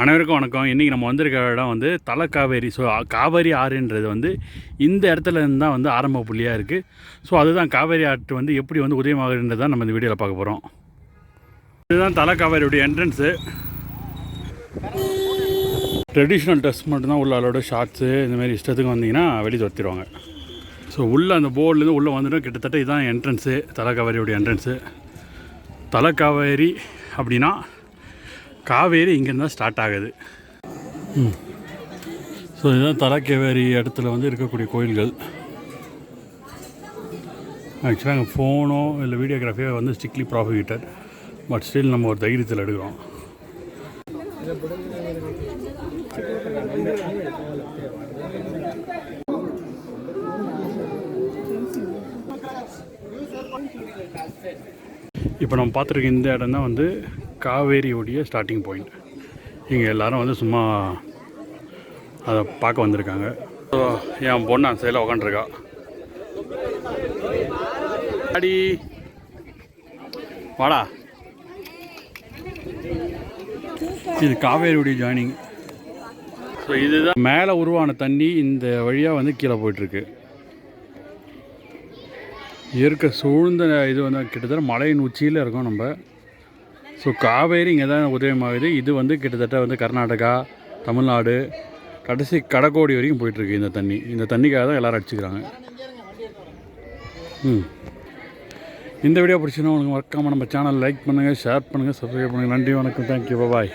அனைவருக்கும் வணக்கம். இன்றைக்கி நம்ம வந்திருக்க இடம் வந்து தலக்காவேரி. ஸோ காவேரி ஆறுன்றது வந்து இந்த இடத்துல இருந்து தான் வந்து ஆரம்ப புள்ளியாக இருக்குது. ஸோ அதுதான் காவேரி ஆற்று வந்து எப்படி வந்து உதயமாகுதுன்றது தான் நம்ம இந்த வீடியோவில் பார்க்க போகிறோம். இதுதான் தலக்காவேரியுடைய என்ட்ரன்ஸு. ட்ரெடிஷ்னல் ட்ரெஸ் மட்டும்தான் உள்ள அளவோட ஷார்ட்ஸு இந்தமாரி இஷ்டத்துக்கு வந்தீங்கன்னா வெளியே துரத்திடுவாங்க. ஸோ உள்ளே அந்த போர்ட்லேருந்து உள்ளே வந்துடும். கிட்டத்தட்ட இதுதான் என்ட்ரன்ஸு, தலக்காவேரியுடைய என்ட்ரன்ஸு. தலக்காவேரி அப்படின்னா காவேரி இங்கேருந்து தான் ஸ்டார்ட் ஆகுது. ஸோ இதுதான் தலக்காவேரி இடத்துல வந்து இருக்கக்கூடிய கோயில்கள். ஆக்சுவலாக அங்கே ஃபோனோ இல்லை வீடியோகிராஃபியோ வந்து ஸ்ட்ரிக்ட்லி ப்ராஃபிட்டட். பட் ஸ்டில் நம்ம ஒரு தைரியத்தில் எடுக்கிறோம். இப்போ நம்ம பார்த்துருக்க இந்த இடம் தான் வந்து காவேரியோடைய ஸ்டார்டிங் பாயிண்ட். இங்கே எல்லோரும் வந்து சும்மா அதை பார்க்க வந்திருக்காங்க. ஸோ என் பொண்ணு அந்த சைடில் உக்காண்ட்ருக்கா. அடி வாடா. இது காவேரியுடைய ஜாயினிங். ஸோ இதுதான் மேலே உருவான தண்ணி இந்த வழியாக வந்து கீழே போயிட்டுருக்கு. இயற்கை சூழ்ந்த இது வந்து கிட்டத்தட்ட மலையின் உச்சியில் இருக்கும் நம்ம. ஸோ காவேரி இங்கே தான் உதயமாகுது. இது வந்து கிட்டத்தட்ட வந்து கர்நாடகா, தமிழ்நாடு, கடைசி கடக்கோடி வரைக்கும் போயிட்டுருக்கு இந்த தண்ணி. இந்த தண்ணிக்காக தான் எல்லோரும் அடிச்சுக்கிறாங்க. இந்த வீடியோ பிடிச்சின்னா உங்களுக்கு மறக்காமல் நம்ம சேனல் லைக் பண்ணுங்கள், ஷேர் பண்ணுங்கள், சப்ஸ்கிரைப் பண்ணுங்கள். நன்றி, வணக்கம், தேங்க்யூ, பாய்.